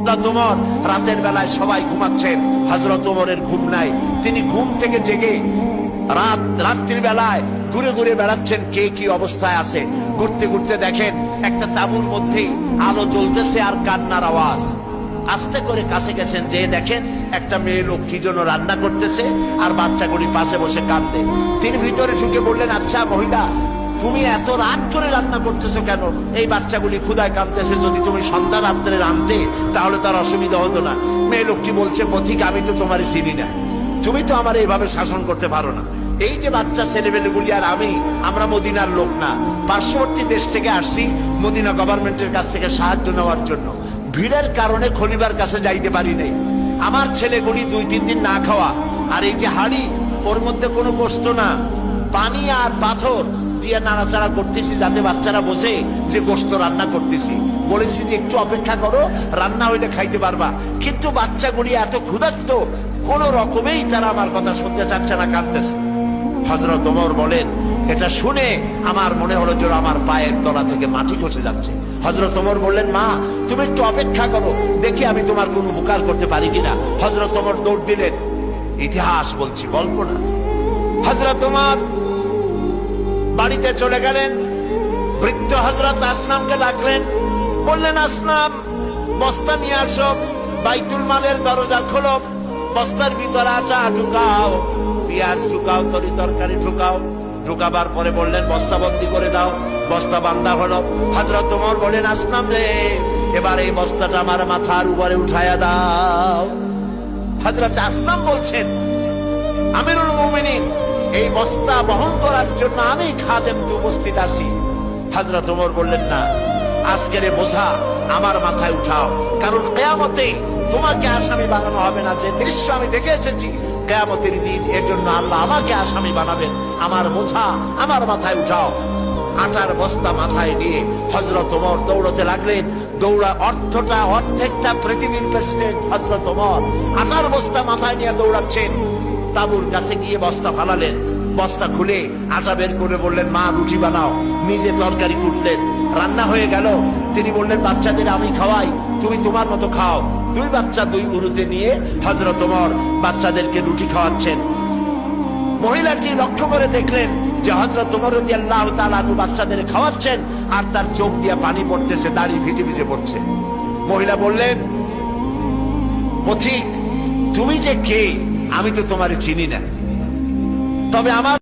ওমর রাতের বেলায় সবাই ঘুমাচ্ছেন, হযরত ওমরের ঘুম নাই। তিনি ঘুম থেকে জেগে রাত্রির বেলায় ঘুরে ঘুরে বেড়াচ্ছেন কে কি অবস্থায় আছে। ঘুরতে ঘুরতে দেখেন একটা তাঁবুর মধ্যে আলো জ্বলতেছে আর কান্নার আওয়াজ। আস্তে করে কাছে গেছেন, যে দেখেন একটা মেয়ে লোক কি জন্য রান্না করতেছে আর বাচ্চাগুলি পাশে বসে কাঁদে। তিনি ভিতরে ঢুকে বললেন, আচ্ছা মহিলা, তুমি এত রাত করে রান্না করতেছো কেন? এই বাচ্চাগুলি ক্ষুধায় কাঁদতেছে, যদি তুমি সন্ধ্যা রাত্রে রাঁধতে তাহলে তার অসুবিধা হতো না। মেয়ে লোকটি বলছে, পথিক, আমি তো তোমারই চিনি না, তুমি তো আমার এইভাবে শাসন করতে পারো না। এই যে বাচ্চা ছেলেমেয়েগুলি আর আমরা মদিনার লোক না, পার্শ্ববর্তী দেশ থেকে আসছি মদিনা গভর্নমেন্টের কাছ থেকে সাহায্য নেওয়ার জন্য। ভিড়ের কারণে খলিফার কাছে যাইতে পারি নাই। আমার ছেলেগুলি 2-3 দিন না খাওয়া, আর এই যে হাড়ি, ওর মধ্যে কোনো গোশত না, পানি আর পাথর দিয়ে নাড়াচাড়া করতেছি যাতে বাচ্চারা বোঝে যে গোশত রান্না করতেছি। বলেছি যে একটু অপেক্ষা করো, রান্না হইলে খাইতে পারবা। কিন্তু বাচ্চাগুলি এত ক্ষুধার্ত, কোন রকমেই তারা আমার কথা শুনতে চাচ্ছে না, কাঁদতেছে। হযরত ওমর বলেন, এটা শুনে আমার মনে হলো যে আমার পায়ের তলা থেকে মাটি খসে যাচ্ছে। হযরত ওমর বললেন, মা তুমি একটু অপেক্ষা করো, দেখি আমি তোমার কোনো উপকার করতে পারি কিনা। হযরত ওমর দৌড় দিলেন। ইতিহাস বলছি, গল্প না। হযরত ওমর বাড়িতে চলে গেলেন। বৃদ্ধ হযরত আসনামকে ডাকলেন, বললেন, আসনাম, বস্তা নিয়ে আসো, বাইতুল মালের দরজা খোলো, বস্তার ভিতরে আটা ঢুকাও, পেঁয়াজ ঢুকাও, তরি তরকারি ঢুকাও। ঢুকাবার পরে বললেন, বস্তা বন্দি করে দাও। বস্তা বান্ধা হলো। হযরত ওমর বলেন, আসনাম রে, এবার এই বস্তাটা আমার মাথার উপরে উঠায়া দাও। হযরত আসনাম বলছেন, আমিরুল মুমিনিন, এই বস্তা বহন করার জন্য আমি খাদেম তো উপস্থিত আছি। হযরত ওমর বললেন, না, আজকের বোঝা আমার মাথায় উঠাও, কারণ কিয়ামতে তোমাকে আসামি বানানো হবে না। যে দৃশ্য আমি দেখে এসেছি কিয়ামতের দিন, এর জন্য আল্লাহ আমাকে আসামি বানাবেন। আমার বোঝা আমার মাথায় উঠাও। আটার বস্তা মাথায় নিয়ে হযরত ওমর দৌড়তে লাগলেন। অর্ধেকটা পৃথিবীর প্রেসিডেন্ট হযরত ওমর আটার বস্তা মাথায় নিয়ে দৌড়াচ্ছেন। তাঁবুর কাছে গিয়ে বস্তা ফালালেন। বস্তা খুলে আটা বের করে বললেন, মা রুটি বানাও। নিজে তরকারি কুটলেন, রান্না হয়ে গেল। তিনি বললেন, বাচ্চাদের আমি খাওয়াই, তুমি তোমার মতো খাও। 2 বাচ্চা 2 উরুতে নিয়ে হযরত ওমর বাচ্চাদেরকে রুটি খাওয়াচ্ছেন। মহিলাটি লক্ষ্য করে দেখলেন যে হযরত ওমর রাদিয়াল্লাহু তাআলা আনহু বাচ্চাদের খাওয়াচ্ছেন আর তার চোখ দিয়ে পানি পড়তেছে, দাড়ি ভিজে ভিজে পড়ছে। মহিলা বললেন, পথিক, তুমি যে কে আমি তো তোমারে চিনি না, তবে আমার